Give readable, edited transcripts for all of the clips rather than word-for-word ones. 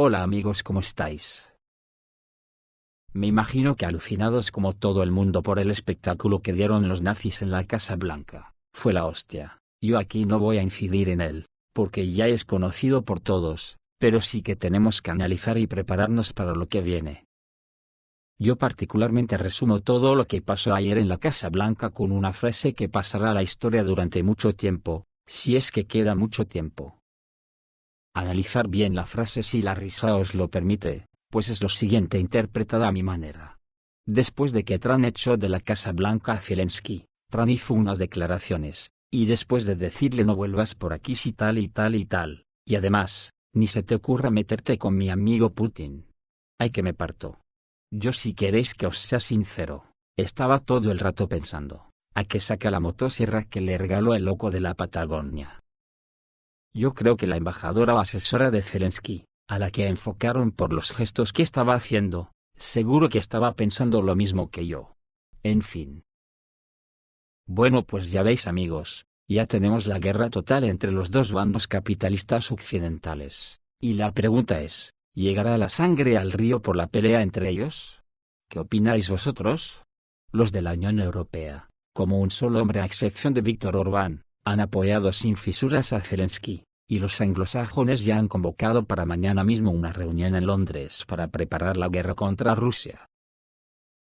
Hola amigos, ¿cómo estáis? Me imagino que alucinados como todo el mundo por el espectáculo que dieron los nazis en la Casa Blanca. Fue la hostia. Yo aquí no voy a incidir en él, porque ya es conocido por todos, pero sí que tenemos que analizar y prepararnos para lo que viene. Yo particularmente resumo todo lo que pasó ayer en la Casa Blanca con una frase que pasará a la historia durante mucho tiempo, si es que queda mucho tiempo. Analizar bien la frase si la risa os lo permite, pues es lo siguiente interpretada a mi manera. Después de que Trump echó de la Casa Blanca a Zelensky, Trump hizo unas declaraciones, y después de decirle no vuelvas por aquí si tal y tal y tal, y además, ni se te ocurra meterte con mi amigo Putin. Ay que me parto. Yo si queréis que os sea sincero, estaba todo el rato pensando, ¿a qué saca la motosierra que le regaló el loco de la Patagonia? Yo creo que la embajadora o asesora de Zelensky, a la que enfocaron por los gestos que estaba haciendo, seguro que estaba pensando lo mismo que yo. En fin. Bueno, pues ya veis amigos, ya tenemos la guerra total entre los dos bandos capitalistas occidentales, y la pregunta es, ¿llegará la sangre al río por la pelea entre ellos? ¿Qué opináis vosotros? Los de la Unión Europea, como un solo hombre a excepción de Víctor Orbán, han apoyado sin fisuras a Zelensky, y los anglosajones ya han convocado para mañana mismo una reunión en Londres para preparar la guerra contra Rusia.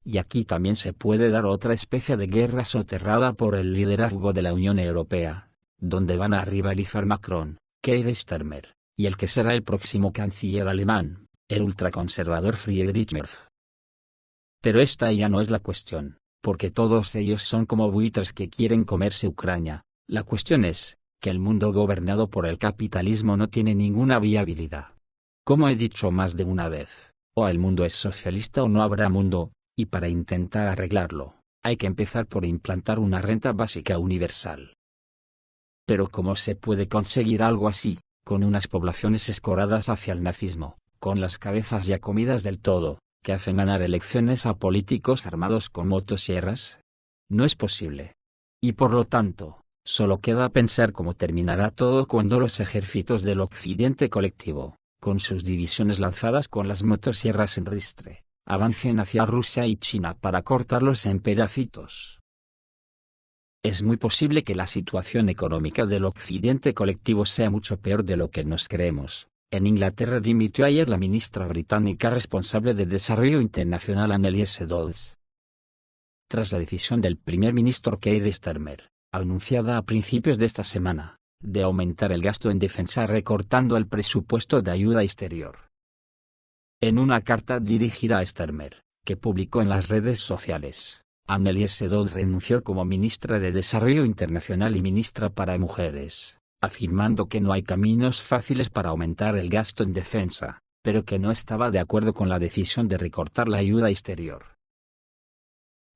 Y aquí también se puede dar otra especie de guerra soterrada por el liderazgo de la Unión Europea, donde van a rivalizar Macron, Keir Starmer, y el que será el próximo canciller alemán, el ultraconservador Friedrich Merz. Pero esta ya no es la cuestión, porque todos ellos son como buitres que quieren comerse Ucrania. La cuestión es, que el mundo gobernado por el capitalismo no tiene ninguna viabilidad. Como he dicho más de una vez, o el mundo es socialista o no habrá mundo, y para intentar arreglarlo, hay que empezar por implantar una renta básica universal. Pero ¿cómo se puede conseguir algo así, con unas poblaciones escoradas hacia el nazismo, con las cabezas ya comidas del todo, que hacen ganar elecciones a políticos armados con motosierras? No es posible. Y por lo tanto, solo queda pensar cómo terminará todo cuando los ejércitos del occidente colectivo, con sus divisiones lanzadas con las motosierras en ristre, avancen hacia Rusia y China para cortarlos en pedacitos. Es muy posible que la situación económica del occidente colectivo sea mucho peor de lo que nos creemos. En Inglaterra dimitió ayer la ministra británica responsable de Desarrollo Internacional Anneliese Dodds. Tras la decisión del primer ministro Keir Starmer, anunciada a principios de esta semana, de aumentar el gasto en defensa recortando el presupuesto de ayuda exterior. En una carta dirigida a Starmer, que publicó en las redes sociales, Anneliese Dodds renunció como ministra de Desarrollo Internacional y ministra para Mujeres, afirmando que no hay caminos fáciles para aumentar el gasto en defensa, pero que no estaba de acuerdo con la decisión de recortar la ayuda exterior.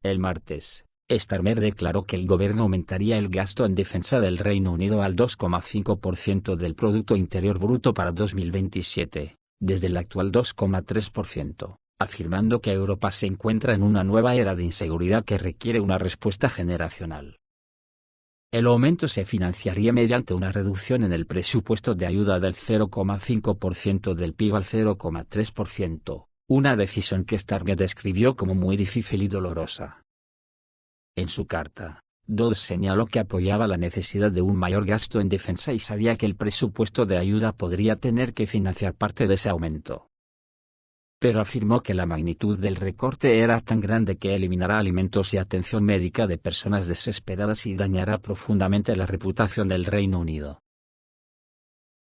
El martes, Starmer declaró que el gobierno aumentaría el gasto en defensa del Reino Unido al 2,5% del Producto Interior Bruto para 2027, desde el actual 2,3%, afirmando que Europa se encuentra en una nueva era de inseguridad que requiere una respuesta generacional. El aumento se financiaría mediante una reducción en el presupuesto de ayuda del 0,5% del PIB al 0,3%, una decisión que Starmer describió como muy difícil y dolorosa. En su carta, Dodds señaló que apoyaba la necesidad de un mayor gasto en defensa y sabía que el presupuesto de ayuda podría tener que financiar parte de ese aumento. Pero afirmó que la magnitud del recorte era tan grande que eliminará alimentos y atención médica de personas desesperadas y dañará profundamente la reputación del Reino Unido.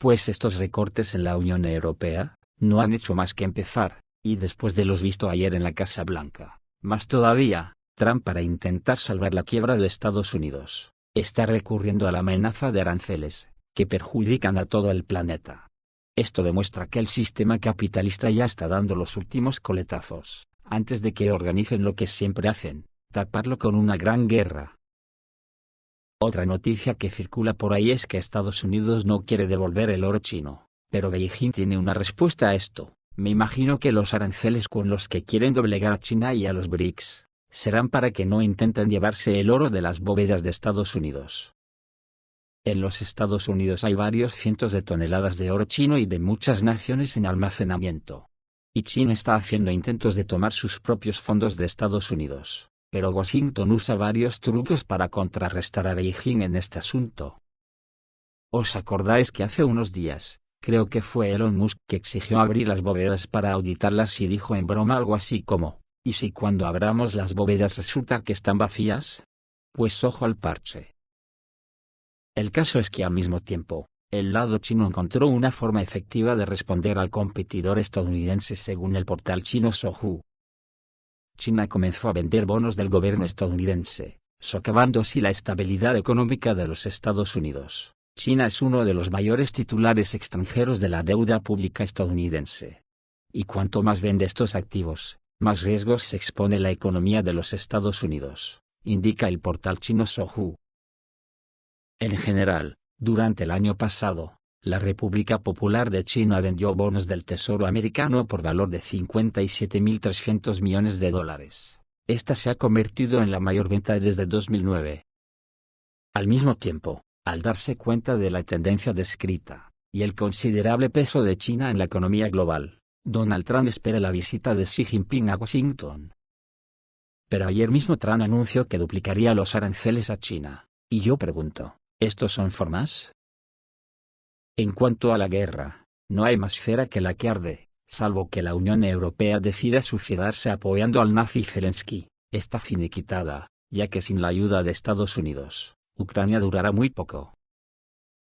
Pues estos recortes en la Unión Europea no han hecho más que empezar, y después de los visto ayer en la Casa Blanca, más todavía, Trump, para intentar salvar la quiebra de Estados Unidos, está recurriendo a la amenaza de aranceles, que perjudican a todo el planeta. Esto demuestra que el sistema capitalista ya está dando los últimos coletazos, antes de que organicen lo que siempre hacen, taparlo con una gran guerra. Otra noticia que circula por ahí es que Estados Unidos no quiere devolver el oro chino, pero Beijing tiene una respuesta a esto. Me imagino que los aranceles con los que quieren doblegar a China y a los BRICS, serán para que no intenten llevarse el oro de las bóvedas de Estados Unidos. En los Estados Unidos hay varios cientos de toneladas de oro chino y de muchas naciones en almacenamiento. Y China está haciendo intentos de tomar sus propios fondos de Estados Unidos, pero Washington usa varios trucos para contrarrestar a Beijing en este asunto. ¿Os acordáis que hace unos días, creo que fue Elon Musk que exigió abrir las bóvedas para auditarlas y dijo en broma algo así como, ¿y si cuando abramos las bóvedas resulta que están vacías? Pues ojo al parche. El caso es que al mismo tiempo, el lado chino encontró una forma efectiva de responder al competidor estadounidense según el portal chino Sohu. China comenzó a vender bonos del gobierno estadounidense, socavando así la estabilidad económica de los Estados Unidos. China es uno de los mayores titulares extranjeros de la deuda pública estadounidense. Y cuanto más vende estos activos, más riesgos se expone la economía de los Estados Unidos, indica el portal chino Sohu. En general, durante el año pasado, la República Popular de China vendió bonos del Tesoro americano por valor de 57.300 millones de dólares. Esta se ha convertido en la mayor venta desde 2009. Al mismo tiempo, al darse cuenta de la tendencia descrita, y el considerable peso de China en la economía global, Donald Trump espera la visita de Xi Jinping a Washington. Pero ayer mismo Trump anunció que duplicaría los aranceles a China, y yo pregunto, ¿estos son formas? En cuanto a la guerra, no hay más cera que la que arde, salvo que la Unión Europea decida suicidarse apoyando al nazi Zelensky, está finiquitada, ya que sin la ayuda de Estados Unidos, Ucrania durará muy poco.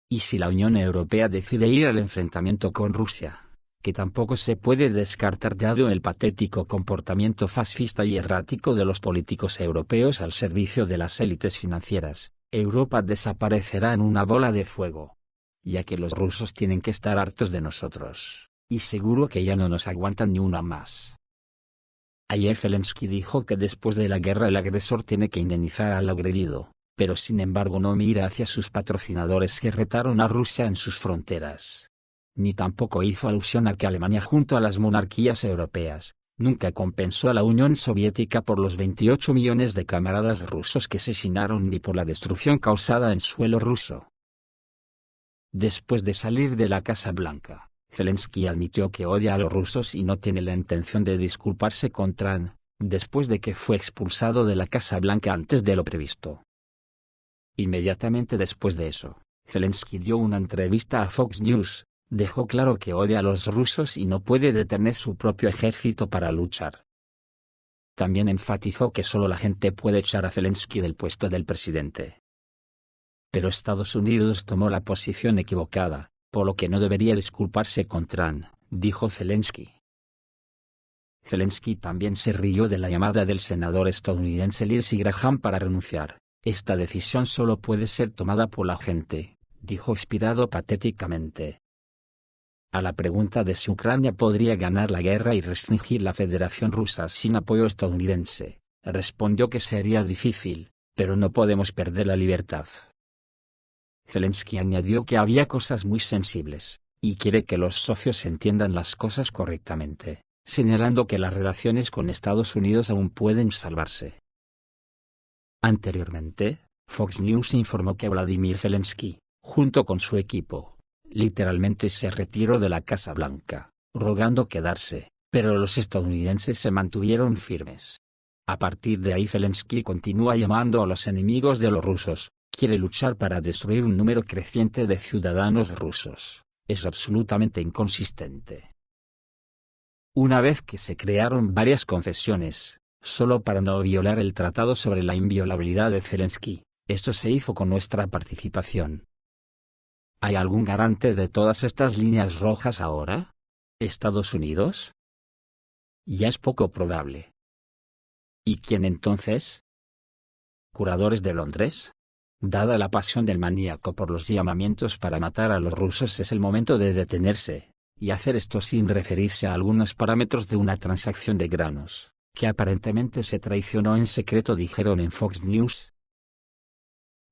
Y si la Unión Europea decide ir al enfrentamiento con Rusia, que tampoco se puede descartar dado el patético comportamiento fascista y errático de los políticos europeos al servicio de las élites financieras, Europa desaparecerá en una bola de fuego. Ya que los rusos tienen que estar hartos de nosotros, y seguro que ya no nos aguantan ni una más. Ayer Zelensky dijo que después de la guerra el agresor tiene que indemnizar al agredido, pero sin embargo no mira hacia sus patrocinadores que retaron a Rusia en sus fronteras. Ni tampoco hizo alusión a que Alemania junto a las monarquías europeas, nunca compensó a la Unión Soviética por los 28 millones de camaradas rusos que asesinaron ni por la destrucción causada en suelo ruso. Después de salir de la Casa Blanca, Zelensky admitió que odia a los rusos y no tiene la intención de disculparse con Trump, después de que fue expulsado de la Casa Blanca antes de lo previsto. Inmediatamente después de eso, Zelensky dio una entrevista a Fox News, dejó claro que odia a los rusos y no puede detener su propio ejército para luchar. También enfatizó que solo la gente puede echar a Zelensky del puesto del presidente. Pero Estados Unidos tomó la posición equivocada, por lo que no debería disculparse con Trump, dijo Zelensky. Zelensky también se rió de la llamada del senador estadounidense Lindsey Graham para renunciar. Esta decisión solo puede ser tomada por la gente, dijo inspirado patéticamente. A la pregunta de si Ucrania podría ganar la guerra y restringir la Federación Rusa sin apoyo estadounidense, respondió que sería difícil, pero no podemos perder la libertad. Zelensky añadió que había cosas muy sensibles, y quiere que los socios entiendan las cosas correctamente, señalando que las relaciones con Estados Unidos aún pueden salvarse. Anteriormente, Fox News informó que Vladimir Zelensky, junto con su equipo, literalmente se retiró de la Casa Blanca, rogando quedarse, pero los estadounidenses se mantuvieron firmes. A partir de ahí Zelensky continúa llamando a los enemigos de los rusos, quiere luchar para destruir un número creciente de ciudadanos rusos, es absolutamente inconsistente. Una vez que se crearon varias confesiones, solo para no violar el tratado sobre la inviolabilidad de Zelensky, esto se hizo con nuestra participación. ¿Hay algún garante de todas estas líneas rojas ahora? ¿Estados Unidos? Ya es poco probable. ¿Y quién entonces? ¿Curadores de Londres? Dada la pasión del maníaco por los llamamientos para matar a los rusos, es el momento de detenerse, y hacer esto sin referirse a algunos parámetros de una transacción de granos, que aparentemente se traicionó en secreto, dijeron en Fox News.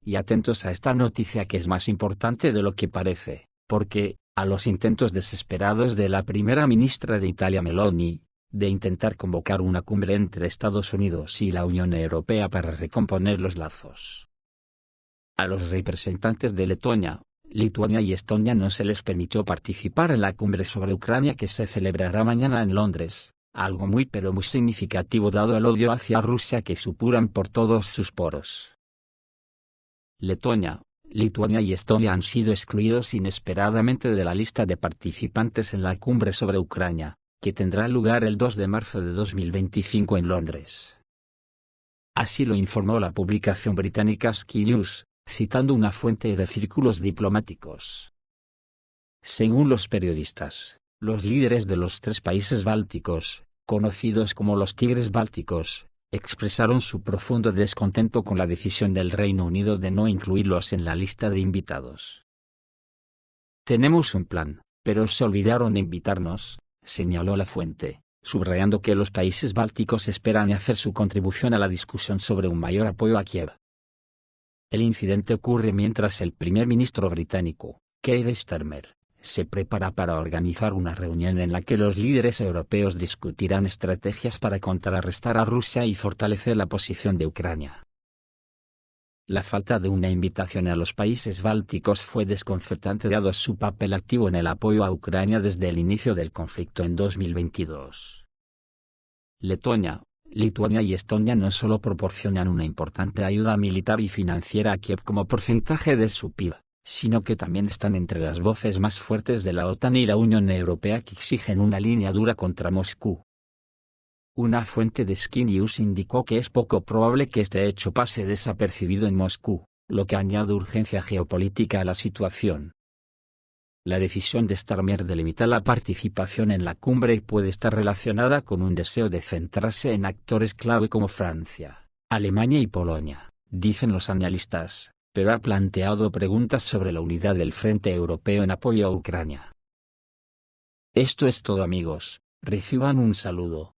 Y atentos a esta noticia, que es más importante de lo que parece, porque, a los intentos desesperados de la primera ministra de Italia Meloni, de intentar convocar una cumbre entre Estados Unidos y la Unión Europea para recomponer los lazos A los representantes de Letonia, Lituania y Estonia no se les permitió participar en la cumbre sobre Ucrania que se celebrará mañana en Londres, algo muy pero muy significativo dado el odio hacia Rusia que supuran por todos sus poros. Letonia, Lituania y Estonia han sido excluidos inesperadamente de la lista de participantes en la cumbre sobre Ucrania, que tendrá lugar el 2 de marzo de 2025 en Londres. Así lo informó la publicación británica Sky News, citando una fuente de círculos diplomáticos. Según los periodistas, los líderes de los 3 países bálticos, conocidos como los Tigres Bálticos, expresaron su profundo descontento con la decisión del Reino Unido de no incluirlos en la lista de invitados. Tenemos un plan, pero se olvidaron de invitarnos, señaló la fuente, subrayando que los países bálticos esperan hacer su contribución a la discusión sobre un mayor apoyo a Kiev. El incidente ocurre mientras el primer ministro británico, Keir Starmer, se prepara para organizar una reunión en la que los líderes europeos discutirán estrategias para contrarrestar a Rusia y fortalecer la posición de Ucrania. La falta de una invitación a los países bálticos fue desconcertante dado su papel activo en el apoyo a Ucrania desde el inicio del conflicto en 2022. Letonia, Lituania y Estonia no solo proporcionan una importante ayuda militar y financiera a Kiev como porcentaje de su PIB, sino que también están entre las voces más fuertes de la OTAN y la Unión Europea que exigen una línea dura contra Moscú. Una fuente de Sky News indicó que es poco probable que este hecho pase desapercibido en Moscú, lo que añade urgencia geopolítica a la situación. La decisión de Starmer de limitar la participación en la cumbre puede estar relacionada con un deseo de centrarse en actores clave como Francia, Alemania y Polonia, dicen los analistas, pero ha planteado preguntas sobre la unidad del Frente Europeo en apoyo a Ucrania. Esto es todo amigos, reciban un saludo.